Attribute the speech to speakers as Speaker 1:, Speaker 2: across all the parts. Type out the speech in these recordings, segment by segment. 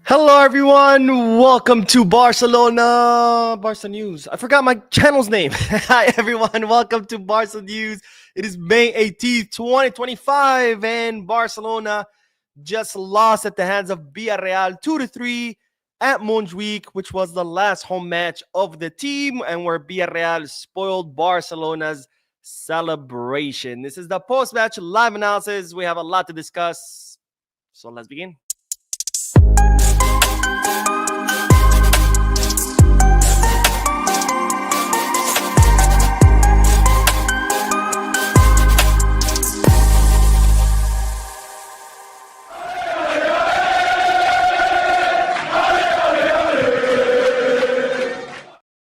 Speaker 1: Hello, everyone. Welcome to Barca News. I forgot my channel's name. Hi, everyone. Welcome to Barca News. It is May 18th, 2025, and Barcelona just lost at the hands of Villarreal 2-3 at Montjuic, which was the last home match of the team, and where Villarreal spoiled Barcelona's celebration. This is the post-match live analysis. We have a lot to discuss, so let's begin.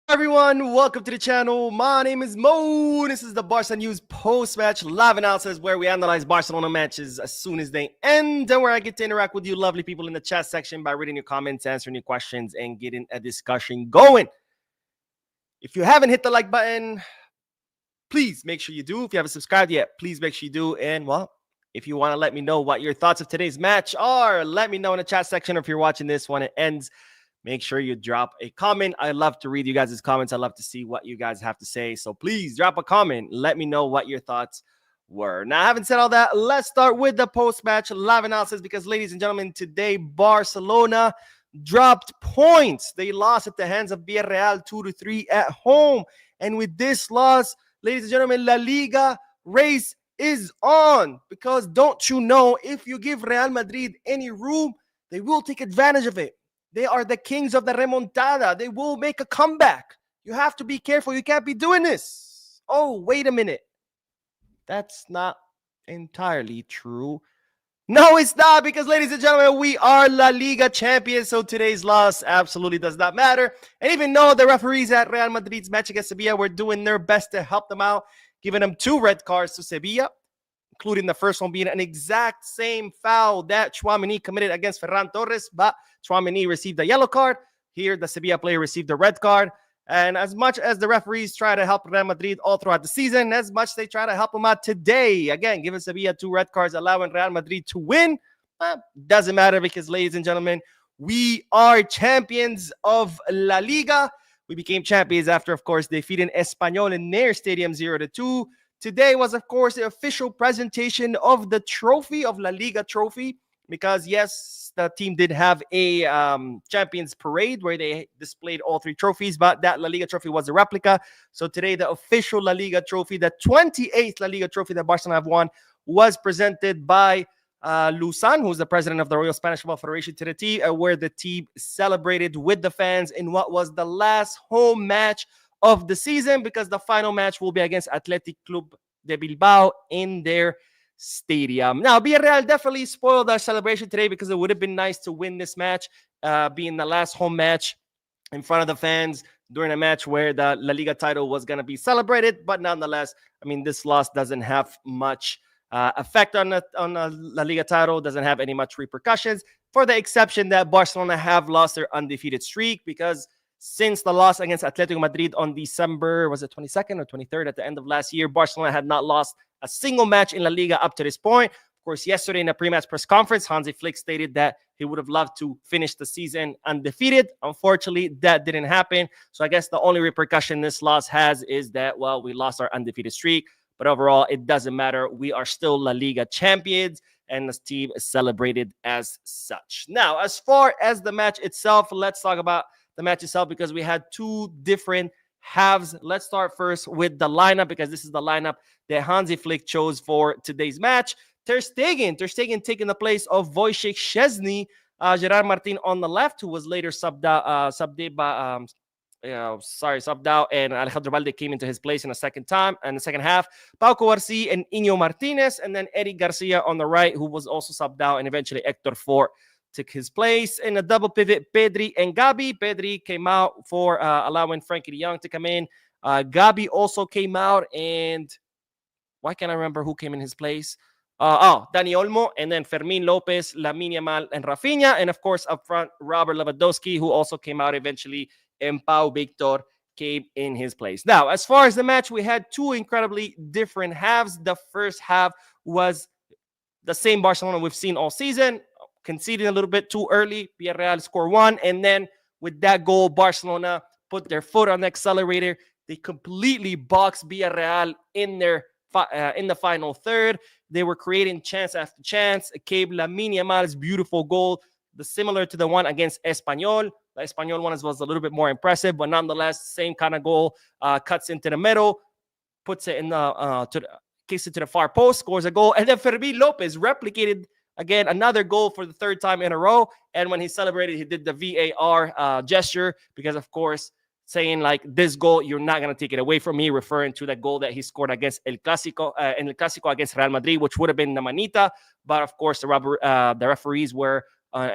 Speaker 1: Everyone, welcome to the channel. My name is Mo. This is the Barca News post-match live analysis where we analyze Barcelona matches as soon as they end and where I get to interact with you lovely people in the chat section by reading your comments, answering your questions, and getting a discussion going. If you haven't hit the like button, please make sure you do. If you haven't subscribed yet, please make sure you do. And, well, if you want to let me know what your thoughts of today's match are, let me know in the chat section. Or if you're watching this when it ends, make sure you drop a comment. I love to read you guys' comments. I love to see what you guys have to say. So please drop a comment. Let me know what your thoughts were. Now, having said all that, let's start with the post-match live analysis because, ladies and gentlemen, today Barcelona dropped points. They lost at the hands of Villarreal 2-3 at home. And with this loss, ladies and gentlemen, La Liga race is on because don't you know, if you give Real Madrid any room, they will take advantage of it. They are the kings of the remontada. They will make a comeback. You have to be careful. You can't be doing this. Oh, wait a minute. That's not entirely true. No, it's not because, ladies and gentlemen, we are La Liga champions, so today's loss absolutely does not matter. And even though the referees at Real Madrid's match against Sevilla were doing their best to help them out, giving them 2 red cards to Sevilla, including the first one being an exact same foul that Tchouaméni committed against Ferran Torres, but Tchouaméni received a yellow card. Here, the Sevilla player received a red card. And as much as the referees try to help Real Madrid all throughout the season, as much they try to help them out today, again, giving Sevilla 2 red cards, allowing Real Madrid to win, doesn't matter because, ladies and gentlemen, we are champions of La Liga. We became champions after, of course, defeating Espanyol in their stadium 0-2. Today was, of course, the official presentation of the trophy, of La Liga trophy, because, yes, the team did have a Champions Parade where they displayed all 3 trophies, but that La Liga trophy was a replica. So today, the official La Liga trophy, the 28th La Liga trophy that Barcelona have won, was presented by Luzan, who's the president of the Royal Spanish Football Federation, to the team, where the team celebrated with the fans in what was the last home match of the season, because the final match will be against Athletic Club de Bilbao in their stadium. Now, Villarreal definitely spoiled our celebration today because it would have been nice to win this match, being the last home match in front of the fans during a match where the La Liga title was going to be celebrated. But nonetheless, I mean, this loss doesn't have much effect on the La Liga title, doesn't have any much repercussions, for the exception that Barcelona have lost their undefeated streak, because since the loss against Atletico Madrid on December, was it 22nd or 23rd at the end of last year, Barcelona had not lost a single match in La Liga up to this point. Of course, yesterday in a pre-match press conference, Hansi Flick stated that he would have loved to finish the season undefeated. Unfortunately, that didn't happen. So I guess the only repercussion this loss has is that, well, we lost our undefeated streak. But overall, it doesn't matter. We are still La Liga champions, and the team is celebrated as such. Now, as far as the match itself, let's talk about the match itself because we had 2 different halves. Let's start first with the lineup because this is the lineup that Hansi Flick chose for today's match. Ter Stegen taking the place of Wojciech Szczesny, Gerard Martin on the left, who was later subbed out, and Alejandro Balde came into his place in the second half. Pau Cubarsí and Iñigo Martinez, and then Eric Garcia on the right, who was also subbed out, and eventually Hector Fort took his place. In a double pivot, Pedri and Gabi. Pedri came out for allowing Frankie de Jong to come in. Gabi also came out, and why can't I remember who came in his place? Dani Olmo, and then Fermin Lopez, Lamine Yamal, and Rafinha. And, of course, up front, Robert Lewandowski, who also came out eventually, and Pau Victor came in his place. Now, as far as the match, we had 2 incredibly different halves. The first half was the same Barcelona we've seen all season. conceding a little bit too early. Villarreal score one, and then with that goal, Barcelona put their foot on the accelerator. They completely boxed Villarreal in the final third. They were creating chance after chance. Cabe Lamine Yamal's beautiful goal, similar to the one against Espanyol. The Espanyol one was a little bit more impressive, but nonetheless, same kind of goal. Cuts into the middle, puts it in kicks it to the far post, scores a goal, and then Fermín Lopez replicated again another goal for the third time in a row. And when he celebrated, he did the VAR gesture because, of course, saying like, this goal, you're not going to take it away from me, referring to that goal that he scored against in El Clásico against Real Madrid, which would have been the manita. But of course, the referees were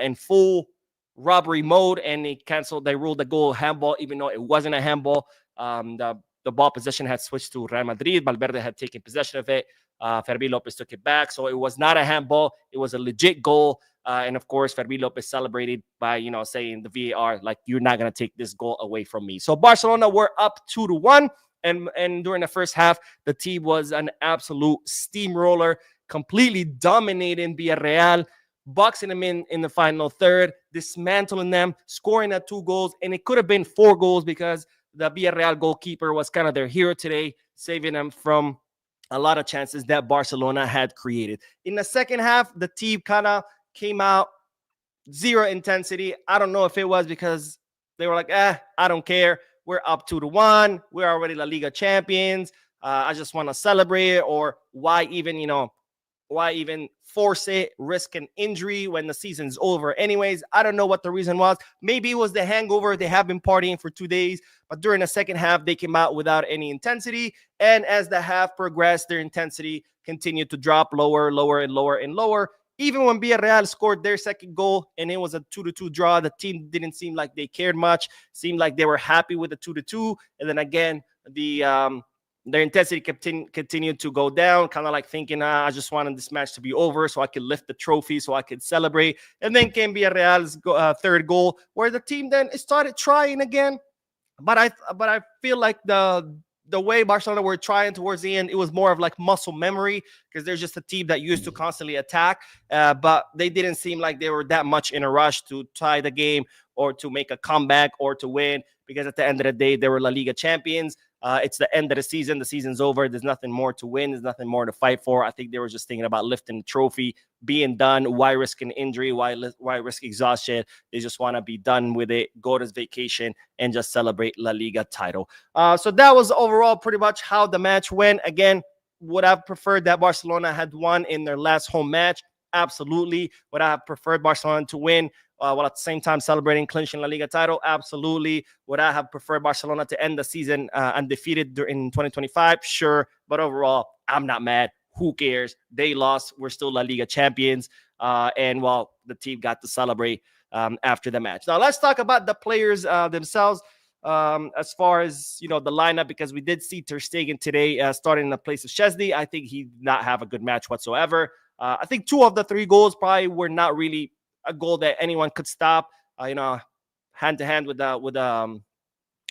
Speaker 1: in full robbery mode, and they ruled the goal handball, even though it wasn't a handball. The ball possession had switched to Real Madrid. Valverde had taken possession of it. Fermín Lopez took it back. So it was not a handball. It was a legit goal. And of course, Fermín Lopez celebrated by, saying the VAR, like, you're not going to take this goal away from me. So Barcelona were up 2-1. And during the first half, the team was an absolute steamroller, completely dominating Villarreal, boxing them in the final third, dismantling them, scoring at 2 goals. And it could have been 4 goals because the Villarreal goalkeeper was kind of their hero today, saving them from a lot of chances that Barcelona had created. In the second half, the team kind of came out zero intensity. I don't know if it was because they were like, I don't care. We're up 2-1. We're already La Liga champions. I just want to celebrate. Or why even force it, risk an injury when the season's over anyways? I don't know what the reason was. Maybe it was the hangover. They have been partying for 2 days, but during the second half, they came out without any intensity. And as the half progressed, their intensity continued to drop lower, and lower. Even when Villarreal scored their second goal and it was a 2-2 draw, the team didn't seem like they cared much. Seemed like they were happy with the 2-2. And then again, their intensity continued to go down, kind of like thinking, I just wanted this match to be over so I could lift the trophy, so I could celebrate. And then came Villarreal's third goal, where the team then started trying again. But I feel like the way Barcelona were trying towards the end, it was more of like muscle memory, because they're just a team that used to constantly attack. But they didn't seem like they were that much in a rush to tie the game or to make a comeback or to win, because at the end of the day, they were La Liga champions. It's the end of the season. The season's over. There's nothing more to win. There's nothing more to fight for. I think they were just thinking about lifting the trophy, being done. Why risk an injury? Why risk exhaustion? They just want to be done with it, go to vacation, and just celebrate La Liga title. So that was overall pretty much how the match went. Again, would I have preferred that Barcelona had won in their last home match? Absolutely. Would I have preferred Barcelona to win while at the same time celebrating clinching La Liga title? Absolutely. Would I have preferred Barcelona to end the season undefeated in 2025? Sure. But overall, I'm not mad. Who cares? They lost. We're still La Liga champions. And the team got to celebrate after the match. Now, let's talk about the players themselves. As far as the lineup, because we did see Ter Stegen today starting in the place of Szczesny. I think he did not have a good match whatsoever. I think 2 of the 3 goals probably were not really a goal that anyone could stop. Hand to hand with the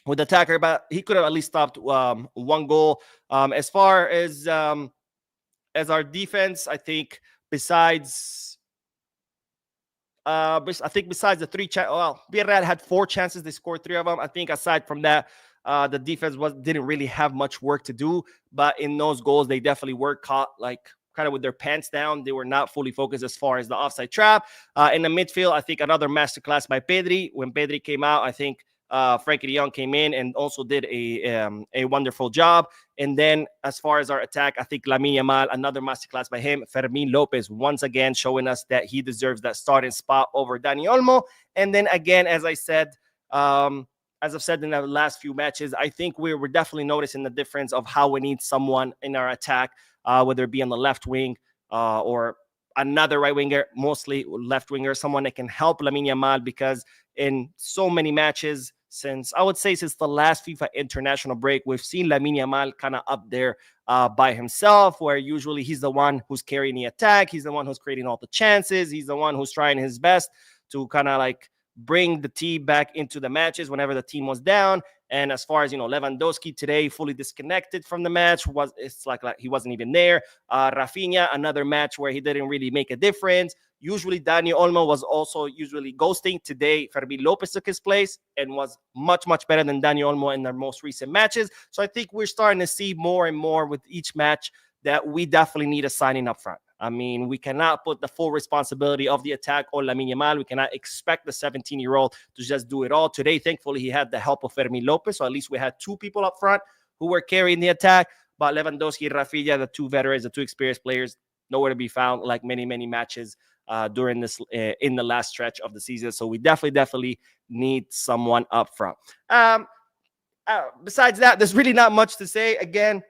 Speaker 1: attacker, but he could have at least stopped 1 goal. As far as our defense, I think besides the 3 Villarreal had 4 chances. They scored 3 of them. I think aside from that, the defense didn't really have much work to do. But in those goals, they definitely were caught kind of with their pants down. They were not fully focused as far as the offside trap. In the midfield, I think another masterclass by Pedri. When Pedri came out, I think Frankie de Jong came in and also did a wonderful job. And then as far as our attack, I think Lamine Yamal, another masterclass by him. Fermín Lopez, once again, showing us that he deserves that starting spot over Dani Olmo. And then again, as I've said in the last few matches, I think we're definitely noticing the difference of how we need someone in our attack, whether it be on the left wing or another right winger, mostly left winger, someone that can help Lamine Yamal, because in so many matches since the last FIFA international break, we've seen Lamine Yamal kind of up there by himself, where usually he's the one who's carrying the attack. He's the one who's creating all the chances. He's the one who's trying his best to kind of bring the team back into the matches whenever the team was down. And as far as, Lewandowski today fully disconnected from the match, it's like he wasn't even there. Rafinha, another match where he didn't really make a difference. Usually Dani Olmo was also usually ghosting. Today, Fermin Lopez took his place and was much, much better than Dani Olmo in their most recent matches. So I think we're starting to see more and more with each match that we definitely need a signing up front. I mean, we cannot put the full responsibility of the attack on Lamine Yamal. We cannot expect the 17-year-old to just do it all. Today, thankfully, he had the help of Fermin Lopez, so at least we had two people up front who were carrying the attack. But Lewandowski and Rafinha, the two veterans, the two experienced players, nowhere to be found, like many, many matches during this in the last stretch of the season. So we definitely need someone up front. Besides that, there's really not much to say. Again,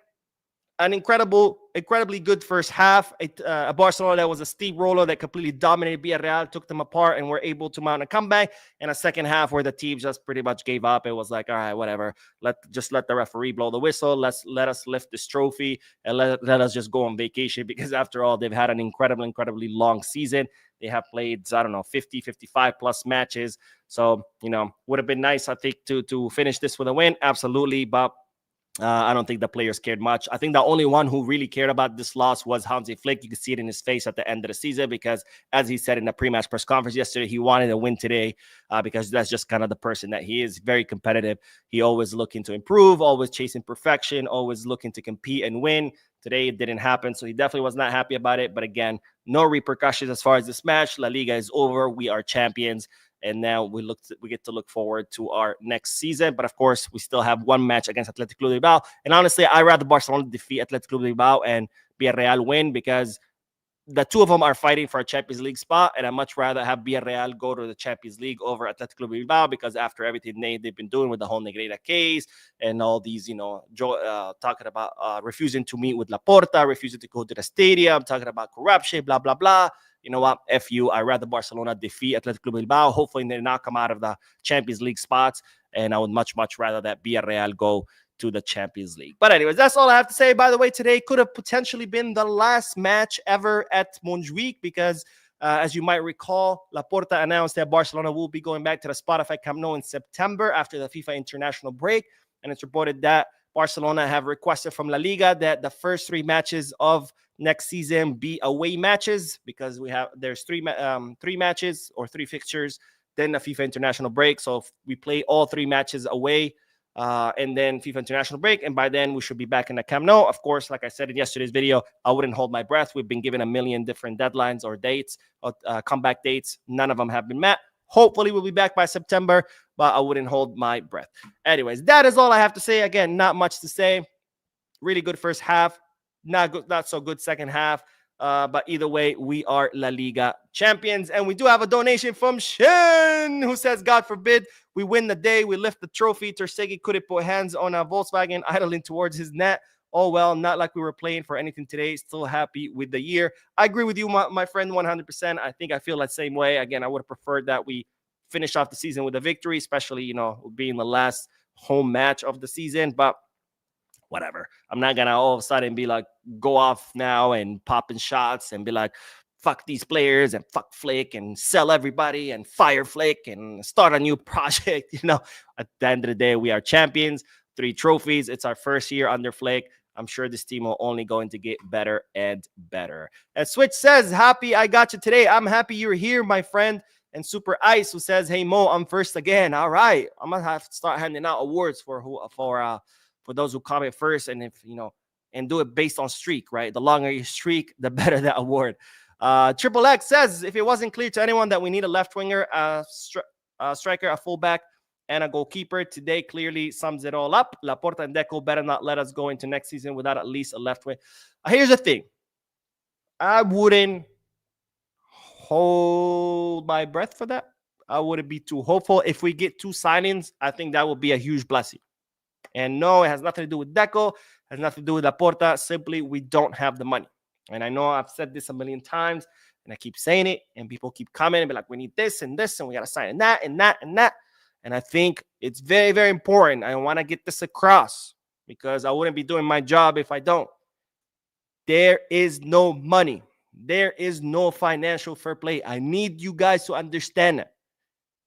Speaker 1: an incredibly good first half. A Barcelona that was a steamroller that completely dominated Villarreal, took them apart, and were able to mount a comeback. And a second half where the team just pretty much gave up. It was like, all right, whatever. Let the referee blow the whistle. Let us lift this trophy and let us just go on vacation, because after all, they've had an incredibly long season. They have played, 50, 55 plus matches. So, would have been nice, I think, to finish this with a win. Absolutely. But I don't think the players cared much. I think the only one who really cared about this loss was Hansi Flick. You could see it in his face at the end of the season, because as he said in the pre-match press conference yesterday, he wanted to win today because that's just kind of the person that he is. Very competitive. He always looking to improve, always chasing perfection, always looking to compete and win. Today it didn't happen, so he definitely was not happy about it. But again, no repercussions as far as this match. La Liga is over. We are champions. And now we get to look forward to our next season. But of course, we still have one match against Athletic Club de Bilbao. And honestly, I'd rather Barcelona defeat Athletic Club de Bilbao and Villarreal win, because the two of them are fighting for a Champions League spot, and I'd much rather have Villarreal go to the Champions League over Athletic Club de Bilbao, because after everything they've been doing with the whole Negreira case and all these, talking about refusing to meet with Laporta, refusing to go to the stadium, talking about corruption, blah, blah, blah. You know what? F you. I'd rather Barcelona defeat Athletic Club de Bilbao. Hopefully they not come out of the Champions League spots, and I would much rather that Villarreal go to the Champions League. But anyways, that's all I have to say. By the way, today could have potentially been the last match ever at Montjuic, because as you might recall, Laporta announced that Barcelona will be going back to the Spotify Camp Nou in September after the FIFA international break. And it's reported that Barcelona have requested from La Liga that the first three matches of next season be away matches, because there's three matches or three fixtures, then the FIFA international break. So if we play all three matches away, and then FIFA international break, and by then we should be back in the Camp Nou. Of course, like I said in yesterday's video, I wouldn't hold my breath. We've been given a million different deadlines or dates, comeback dates. None of them have been met. Hopefully we'll be back by September, but I wouldn't hold my breath. Anyways, that is all I have to say. Again, not much to say. Really good first half, not so good second half. But either way, we are La Liga champions. And we do have a donation from Shen, who says, God forbid we win the day, we lift the trophy. Ter Stegen couldn't put hands on a Volkswagen idling towards his net. Oh, well, not like we were playing for anything today. Still happy with the year. I agree with you, my friend, 100%. I feel that same way. Again, I would have preferred that we finish off the season with a victory, especially, being the last home match of the season. But whatever. I'm not going to all of a sudden be like, go off now and popping shots and be like, fuck these players and fuck Flick and sell everybody and fire Flick and start a new project. At the end of the day, we are champions, 3 trophies. It's our first year under Flick. I'm sure this team will only going to get better and better. And Switch says, happy I got you today. I'm happy you're here, my friend. And Super Ice, who says, hey, Mo, I'm first again. All right. I'm going to have to start handing out awards for those who comment first, and and do it based on streak, right? The longer you streak, the better that award. Triple X says, if it wasn't clear to anyone that we need a left winger, striker, a fullback, and a goalkeeper, today clearly sums it all up. Laporta and Deco better not let us go into next season without at least a left wing. Here's the thing. I wouldn't hold my breath for that. I wouldn't be too hopeful. If we get 2 signings, I think that would be a huge blessing. And no, it has nothing to do with Deco, has nothing to do with Laporta. Simply, we don't have the money. And I know I've said this a million times, and I keep saying it, and people keep commenting and be like, we need this, and we got to sign and that, and that, and that. And I think it's very, very important. I want to get this across, because I wouldn't be doing my job if I don't. There is no money. There is no financial fair play. I need you guys to understand that.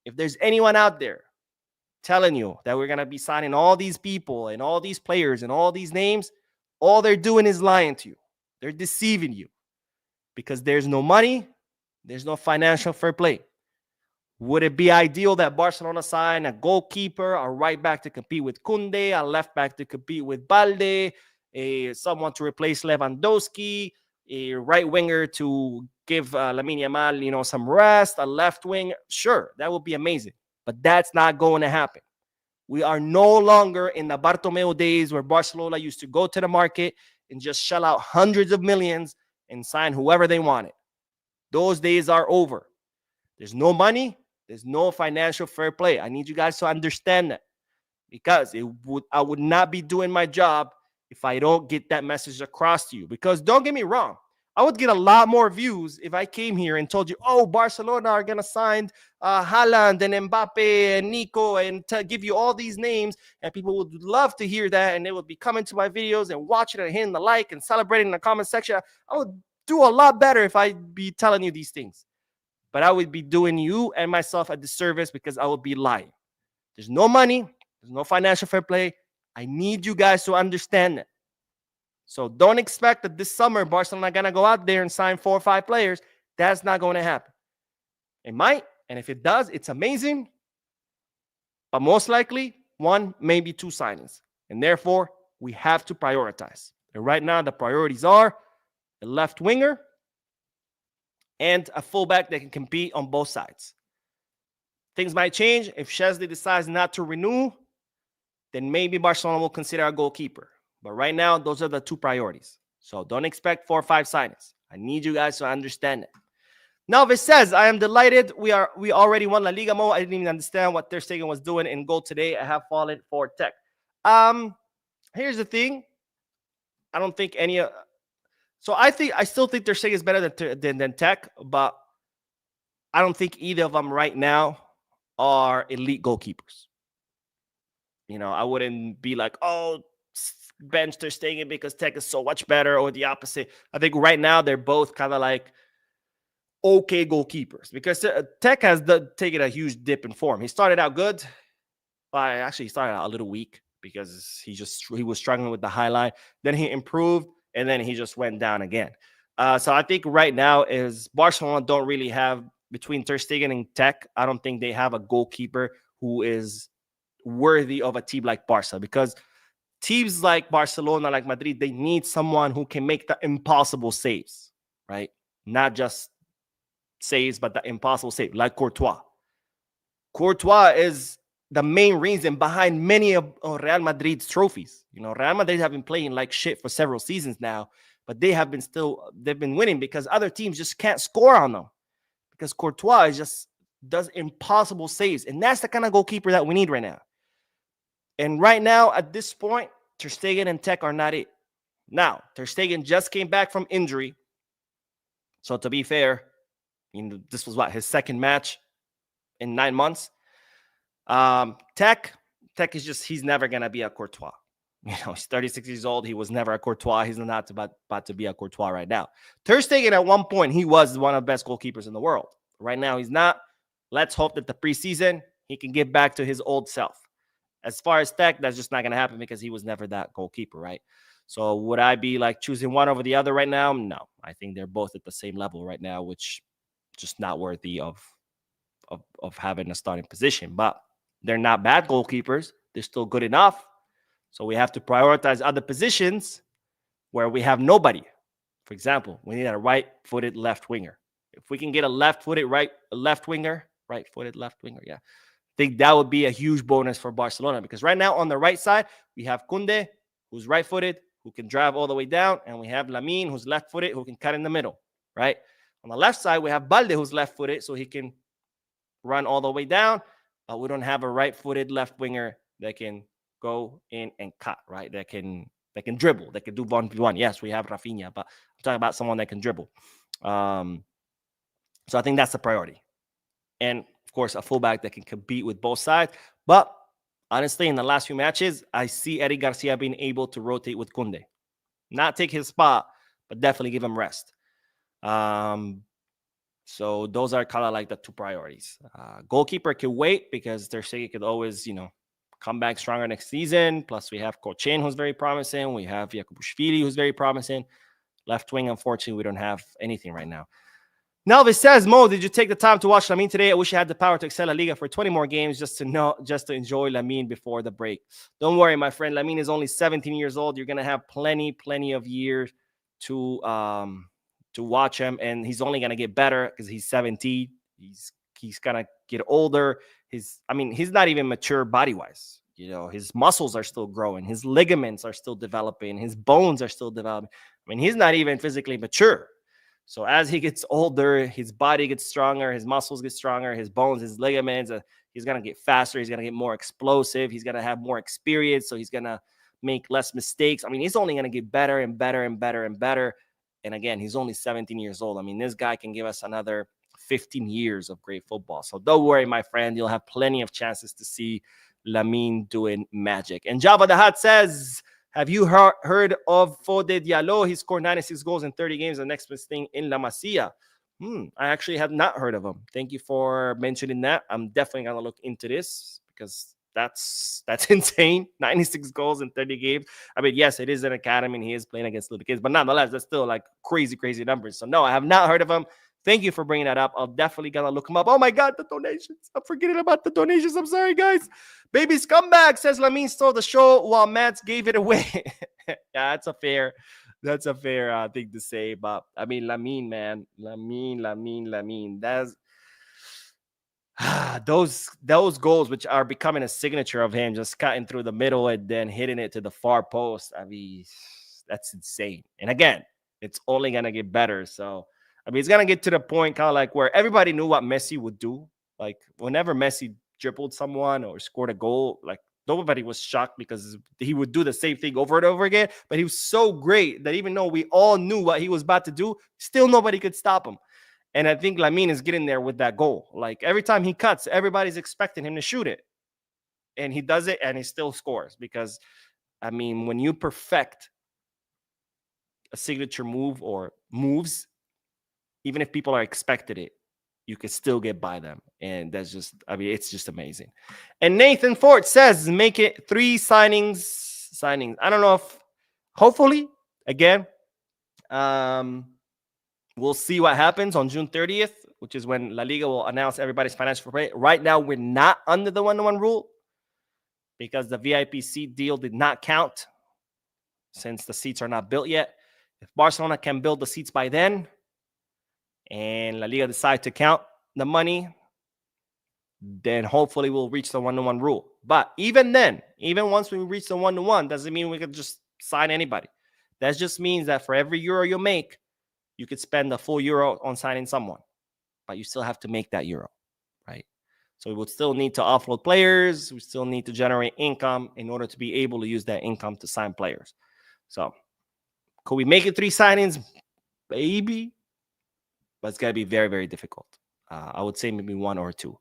Speaker 1: If there's anyone out there telling you that we're going to be signing all these people and all these players and all these names, all they're doing is lying to you. They're deceiving you because there's no money, there's no financial fair play. Would it be ideal that Barcelona sign a goalkeeper, a right back to compete with Koundé, a left back to compete with Balde, someone to replace Lewandowski, a right winger to give Lamine Yamal, some rest, a left wing? Sure, that would be amazing. But that's not going to happen. We are no longer in the Bartomeu days where Barcelona used to go to the market and just shell out hundreds of millions and sign whoever they wanted. Those days are over. There's no money. There's no financial fair play. I need you guys to understand that, because I would not be doing my job if I don't get that message across to you. Because don't get me wrong, I would get a lot more views if I came here and told you, oh, Barcelona are going to sign Haaland and Mbappe and Nico and give you all these names. And people would love to hear that. And they would be coming to my videos and watching and hitting the like and celebrating in the comment section. I would do a lot better if I'd be telling you these things. But I would be doing you and myself a disservice because I would be lying. There's no money. There's no financial fair play. I need you guys to understand that. So don't expect that this summer Barcelona are going to go out there and sign 4 or 5 players. That's not going to happen. It might, and if it does, it's amazing. But most likely, 1, maybe 2 signings. And therefore, we have to prioritize. And right now, the priorities are a left winger and a fullback that can compete on both sides. Things might change. If Szczesny decides not to renew, then maybe Barcelona will consider a goalkeeper. But right now, those are the 2 priorities. So don't expect 4 or 5 signings. I need you guys to understand it. Nalves says, I am delighted. We already won La Liga, Mo. I didn't even understand what Ter Stegen was doing in goal today. I have fallen for Tech. Here's the thing. I don't think any... So I still think Ter Stegen is better than Tech, but I don't think either of them right now are elite goalkeepers. I wouldn't be like, oh, bench Ter Stegen because Tech is so much better, or the opposite. I think right now they're both kind of like okay goalkeepers, because Tech has taken a huge dip in form. He started out good. Actually, he started out a little weak because he was struggling with the highlight. Then he improved, and then he just went down again. So I think right now is Barcelona don't really have, between Ter Stegen and Tech, I don't think they have a goalkeeper who is worthy of a team like Barca, because teams like Barcelona, like Madrid, they need someone who can make the impossible saves, right? Not just saves, but the impossible save, like Courtois. Courtois is the main reason behind many of Real Madrid's trophies. Real Madrid have been playing like shit for several seasons now, but they've been winning because other teams just can't score on them, because Courtois does impossible saves, and that's the kind of goalkeeper that we need right now. And right now, at this point, Ter Stegen and Tech are not it. Now, Ter Stegen just came back from injury. So to be fair, this was his second match in 9 months. Tech is he's never going to be a Courtois. He's 36 years old. He was never a Courtois. He's not about to be a Courtois right now. Ter Stegen, at one point, he was one of the best goalkeepers in the world. Right now, he's not. Let's hope that the preseason, he can get back to his old self. As far as Tech, that's just not going to happen because he was never that goalkeeper, right? So would I be like choosing one over the other right now? No. I think they're both at the same level right now, which just not worthy of having a starting position. But they're not bad goalkeepers. They're still good enough. So we have to prioritize other positions where we have nobody. For example, we need a right-footed left winger. If we can get a right-footed left winger, yeah. I think that would be a huge bonus for Barcelona, because right now on the right side, we have Koundé, who's right-footed, who can drive all the way down, and we have Lamine, who's left-footed, who can cut in the middle, right? On the left side, we have Balde, who's left-footed, so he can run all the way down, but we don't have a right-footed left winger that can go in and cut, right? That can dribble, that can do 1v1. Yes, we have Rafinha, but I'm talking about someone that can dribble. So I think that's the priority. And of course, a fullback that can compete with both sides. But honestly, in the last few matches, I see Eric Garcia being able to rotate with Koundé. Not take his spot, but definitely give him rest. So those are kind of like the two priorities. Goalkeeper can wait because they're saying it could always, come back stronger next season. Plus, we have Kochen, who's very promising. We have Yakubushvili, who's very promising. Left wing, unfortunately, we don't have anything right now. Nelvis says, Mo, did you take the time to watch Lamine today? I wish I had the power to excel La Liga for 20 more games just to enjoy Lamine before the break. Don't worry, my friend. Lamine is only 17 years old. You're gonna have plenty of years to watch him, and he's only gonna get better because he's 17. He's gonna get older. He's not even mature body wise. His muscles are still growing. His ligaments are still developing. His bones are still developing. He's not even physically mature. So as he gets older, his body gets stronger, his muscles get stronger, his bones, his ligaments, he's going to get faster. He's going to get more explosive. He's going to have more experience. So he's going to make less mistakes. He's only going to get better and better and better and better. And again, he's only 17 years old. This guy can give us another 15 years of great football. So don't worry, my friend. You'll have plenty of chances to see Lamine doing magic. And Java the Hut says, have you heard of Fode Diallo? He scored 96 goals in 30 games. The next best thing in La Masia. I actually have not heard of him. Thank you for mentioning that. I'm definitely going to look into this because that's insane. 96 goals in 30 games. Yes, it is an academy and he is playing against little kids, but nonetheless, that's still like crazy numbers. So no, I have not heard of him. Thank you for bringing that up. I'll definitely gonna look him up. Oh my God, the donations. I'm forgetting about the donations. I'm sorry, guys. Baby Scumbag says Lamine stole the show while Mats gave it away. Yeah, that's a fair thing to say. But Lamine, man. Lamine. That's those goals which are becoming a signature of him, just cutting through the middle and then hitting it to the far post. That's insane. And again, it's only gonna get better. So it's going to get to the point kind of like where everybody knew what Messi would do. Like whenever Messi dribbled someone or scored a goal, like nobody was shocked because he would do the same thing over and over again. But he was so great that even though we all knew what he was about to do, still nobody could stop him. And I think Lamine is getting there with that goal. Like every time he cuts, everybody's expecting him to shoot it. And he does it and he still scores because, when you perfect a signature move or moves, even if people are expected it, you can still get by them. And that's just, it's just amazing. And Nathan Ford says, make it 3 signings. I don't know if, hopefully, again, we'll see what happens on June 30th, which is when La Liga will announce everybody's financial fair play. Right now, we're not under the 1-to-1 rule because the VIP seat deal did not count since the seats are not built yet. If Barcelona can build the seats by then, and La Liga decide to count the money, then hopefully we'll reach the 1-to-1 rule. But even then, even once we reach the 1-to-1, doesn't mean we could just sign anybody. That just means that for every euro you make, you could spend a full euro on signing someone. But you still have to make that euro, right? So we would still need to offload players. We still need to generate income in order to be able to use that income to sign players. So could we make it 3 signings? Maybe. But it's going to be very, very difficult. I would say maybe 1 or 2.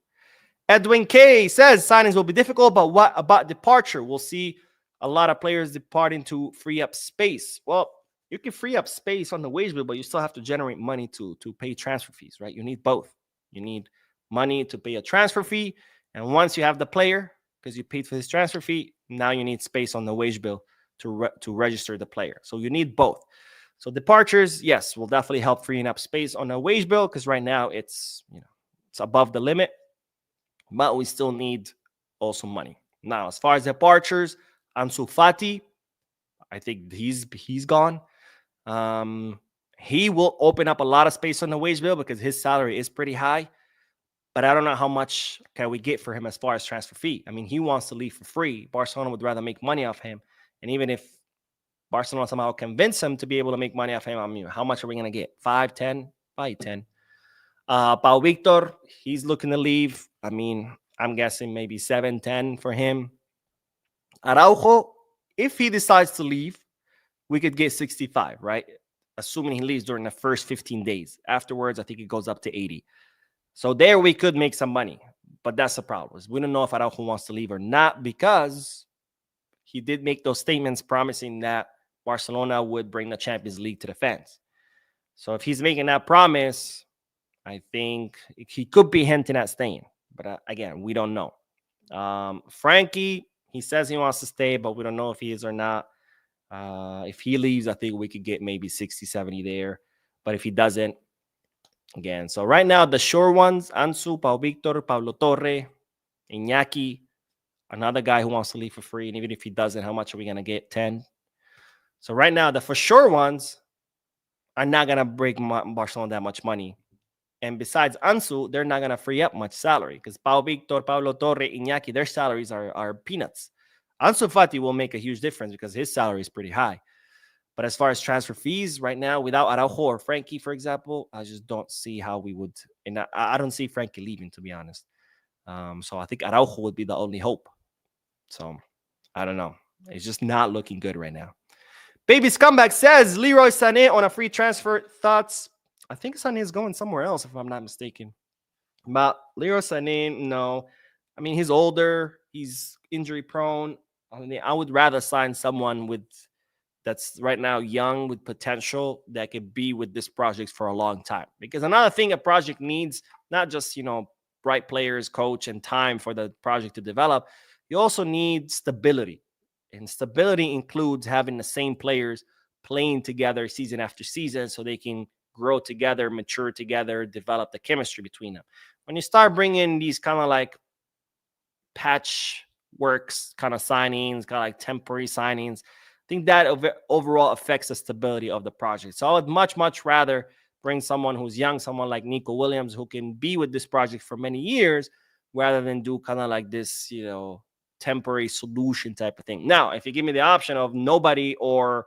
Speaker 1: Edwin K says signings will be difficult, but what about departure? We'll see a lot of players departing to free up space. Well, you can free up space on the wage bill, but you still have to generate money to pay transfer fees, right? You need both. You need money to pay a transfer fee. And once you have the player, because you paid for his transfer fee, now you need space on the wage bill to register the player. So you need both. So departures, yes, will definitely help freeing up space on a wage bill because right now it's above the limit, but we still need also money. Now, as far as departures, Ansu Fati, I think he's gone. He will open up a lot of space on the wage bill because his salary is pretty high, but I don't know how much can we get for him as far as transfer fee. He wants to leave for free. Barcelona would rather make money off him, and even if Barcelona somehow convince him to be able to make money off him, how much are we going to get? 5, 10? Probably 10. Pau Victor, he's looking to leave. I'm guessing maybe 7, 10 for him. Araujo, if he decides to leave, we could get 65, right? Assuming he leaves during the first 15 days. Afterwards, I think it goes up to 80. So there we could make some money. But that's the problem. We don't know if Araujo wants to leave or not because he did make those statements promising that Barcelona would bring the Champions League to the fans. So if he's making that promise, I think he could be hinting at staying, but again, we don't know. Frankie, he says he wants to stay, but we don't know if he is or not. If he leaves, I think we could get maybe 60, 70 there. But if he doesn't, again. So right now, the sure ones, Ansu, Pau Victor, Pablo Torre, Iñaki, another guy who wants to leave for free. And even if he doesn't, how much are we going to get? 10. So right now, the for sure ones are not going to break Barcelona that much money. And besides Ansu, they're not going to free up much salary because Pau Victor, Pablo Torre, Iñaki, their salaries are peanuts. Ansu Fati will make a huge difference because his salary is pretty high. But as far as transfer fees right now, without Araujo or Frankie, for example, I just don't see how we would. And I don't see Frankie leaving, to be honest. So I think Araujo would be the only hope. So I don't know. It's just not looking good right now. Baby Scumbag says Leroy Sané on a free transfer. Thoughts? I think Sané is going somewhere else, if I'm not mistaken. But Leroy Sané, no. I mean, he's older. He's injury prone. I mean, I would rather sign someone that's right now young with potential that could be with this project for a long time. Because another thing a project needs, not just, bright players, coach, and time for the project to develop, you also need stability. And stability includes having the same players playing together season after season so they can grow together, mature together, develop the chemistry between them. When you start bringing these kind of like patch works kind of signings, kind of like temporary signings, I think that overall affects the stability of the project. So I would much, much rather bring someone who's young, someone like Nico Williams, who can be with this project for many years, rather than do kind of like this, temporary solution type of thing. Now, if you give me the option of nobody or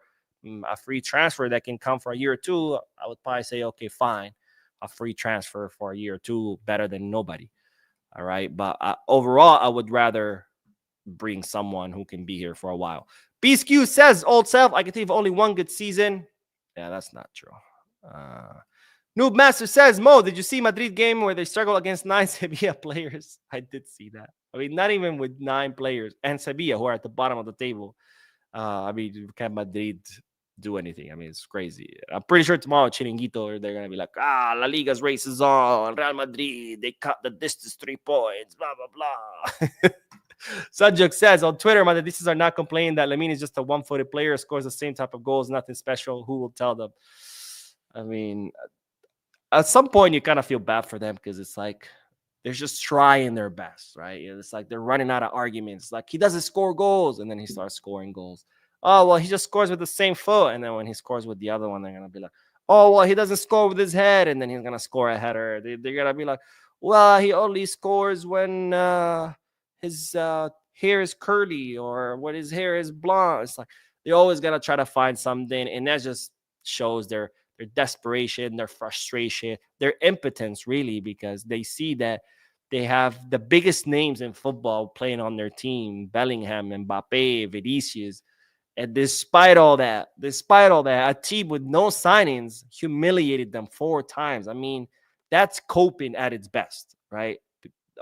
Speaker 1: a free transfer that can come for a year or two, I would probably say, okay, fine. A free transfer for a year or two, better than nobody. All right. But overall, I would rather bring someone who can be here for a while. BSQ says, old self, I can think of only one good season. Yeah, that's not true. Noob Master says, Mo, did you see Madrid game where they struggle against 9 Sevilla players? I did see that. I mean, not even with 9 players and Sevilla, who are at the bottom of the table. I mean, can Madrid do anything? I mean, it's crazy. I'm pretty sure tomorrow, Chiringuito, they're going to be like, La Liga's race is on. Real Madrid, they cut the distance 3 points, blah, blah, blah. Sajak says on Twitter, Madridistas are not complaining that Lamine is just a one-footed player, scores the same type of goals, nothing special. Who will tell them? I mean, at some point, you kind of feel bad for them because it's like they're just trying their best, right? It's like they're running out of arguments. Like he doesn't score goals, and then he starts scoring goals. Oh, well, he just scores with the same foot. And then when he scores with the other one, they're going to be like, oh, well, he doesn't score with his head. And then he's going to score a header. They're going to be like, well, he only scores when his hair is curly or when his hair is blonde. It's like they always got to try to find something. And that just shows their desperation, their frustration, their impotence, really, because they see that they have the biggest names in football playing on their team, Bellingham, Mbappe, Vinicius. And despite all that, a team with no signings humiliated them 4 times. I mean, that's coping at its best, right?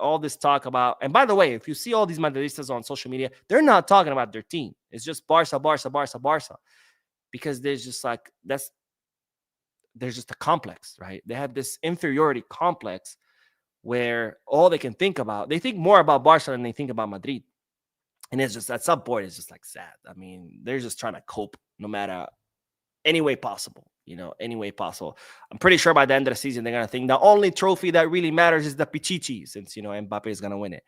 Speaker 1: All this talk about, and by the way, if you see all these Madridistas on social media, they're not talking about their team. It's just Barca, Barca, Barca, Barca. Because there's just like, there's just a complex, right? They have this inferiority complex where all they can think about, they think more about Barca than they think about Madrid. And it's just, at some point, it's just like sad. I mean, they're just trying to cope no matter any way possible, any way possible. I'm pretty sure by the end of the season, they're going to think the only trophy that really matters is the Pichichi, since, Mbappe is going to win it.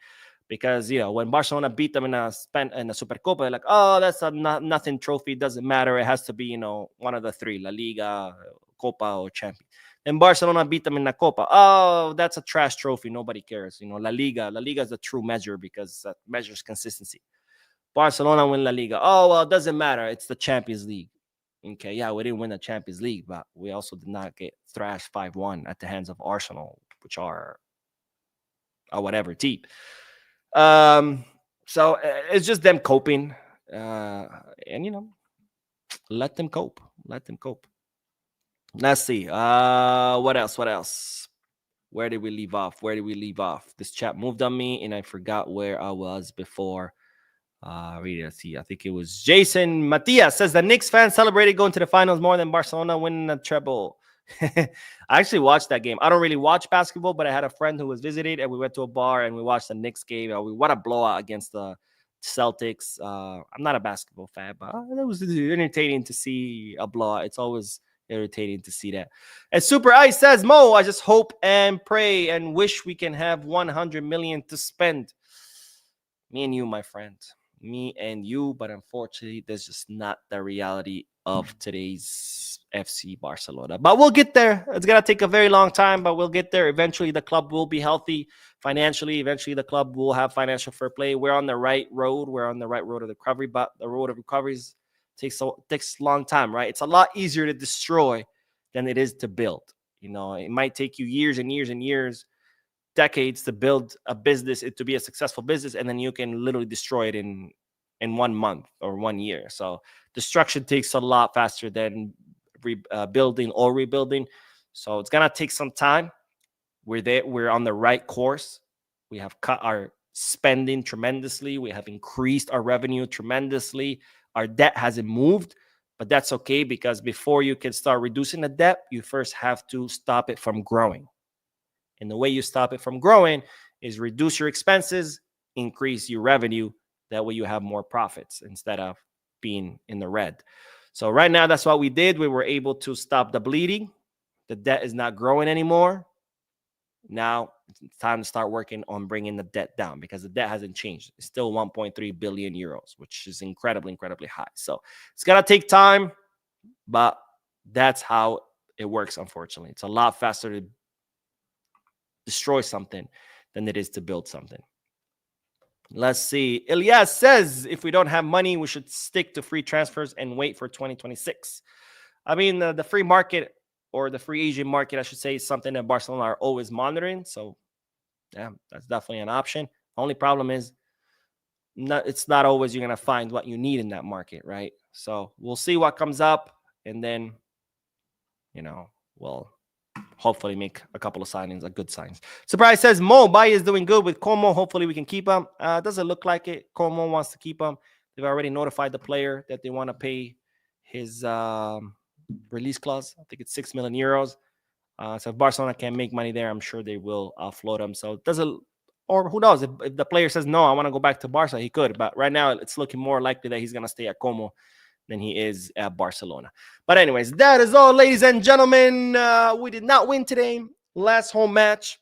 Speaker 1: Because, when Barcelona beat them in a Supercopa, they're like, oh, that's a nothing trophy. It doesn't matter. It has to be, one of the 3, La Liga, Copa, or Champions. And Barcelona beat them in the Copa. Oh, that's a trash trophy. Nobody cares. La Liga is the true measure because that measures consistency. Barcelona win La Liga. Oh, well, it doesn't matter. It's the Champions League. Okay, yeah, we didn't win the Champions League, but we also did not get thrashed 5-1 at the hands of Arsenal, which are a whatever team. So it's just them coping. And, let them cope. Let them cope. Let's see. What else? Where did we leave off? This chat moved on me, and I forgot where I was before. Let's see. I think it was Jason Matias says the Knicks fans celebrated going to the finals more than Barcelona winning the treble. I actually watched that game. I don't really watch basketball, but I had a friend who was visiting, and we went to a bar and we watched the Knicks game. What a blowout against the Celtics. I'm not a basketball fan, but it was entertaining to see a blowout. It's always irritating to see that. And Super Ice says, Mo, I just hope and pray and wish we can have 100 million to spend. Me and you, my friend. Me and you, but unfortunately, that's just not the reality of today's FC Barcelona. But we'll get there. It's going to take a very long time, but we'll get there. Eventually, the club will be healthy financially. Eventually, the club will have financial fair play. We're on the right road. We're on the right road of recovery, but the road of recovery takes a long time, right? It's a lot easier to destroy than it is to build. You know, it might take you years and years and years, decades to build a business, it to be a successful business, and then you can literally destroy it in 1 month or 1 year. So destruction takes a lot faster than building or rebuilding. So it's gonna take some time. We're on the right course. We have cut our spending tremendously. We have increased our revenue tremendously. Our debt hasn't moved, but that's okay, because before you can start reducing the debt, you first have to stop it from growing. And the way you stop it from growing is reduce your expenses, increase your revenue. That way you have more profits instead of being in the red. So right now, that's what we did. We were able to stop the bleeding. The debt is not growing anymore. Now it's time to start working on bringing the debt down, because the debt hasn't changed. It's still 1.3 billion euros, which is incredibly, incredibly high. So it's going to take time, but that's how it works, unfortunately. It's a lot faster to destroy something than it is to build something. Let's see. Ilyas says, if we don't have money, we should stick to free transfers and wait for 2026. I mean, the free market, or the free agent market, I should say, is something that Barcelona are always monitoring. So, yeah, that's definitely an option. Only problem is, it's not always you're going to find what you need in that market, right? So we'll see what comes up, and then, we'll hopefully make a couple of signings, good signs. Surprise says, Mo, Bay is doing good with Como. Hopefully we can keep him. Doesn't look like it. Como wants to keep him. They've already notified the player that they want to pay his release clause. I think it's 6 million euros. So if Barcelona can make money there, I'm sure they will offload him. So it doesn't, or who knows, if the player says, no, I want to go back to Barca, he could. But right now, it's looking more likely that he's going to stay at Como than he is at Barcelona. But anyways, that is all, ladies and gentlemen. We did not win today. Last home match.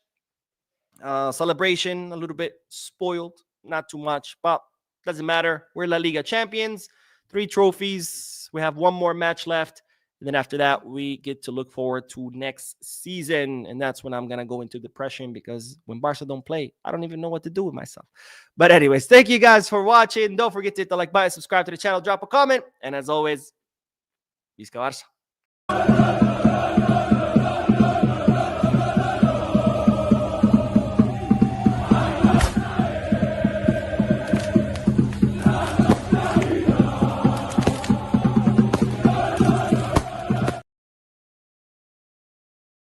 Speaker 1: Celebration, a little bit spoiled. Not too much, but doesn't matter. We're La Liga champions. 3 trophies. We have 1 more match left. And then after that, we get to look forward to next season. And that's when I'm going to go into depression, because when Barca don't play, I don't even know what to do with myself. But anyways, thank you guys for watching. Don't forget to hit the like button, subscribe to the channel, drop a comment. And as always, Visca Barca.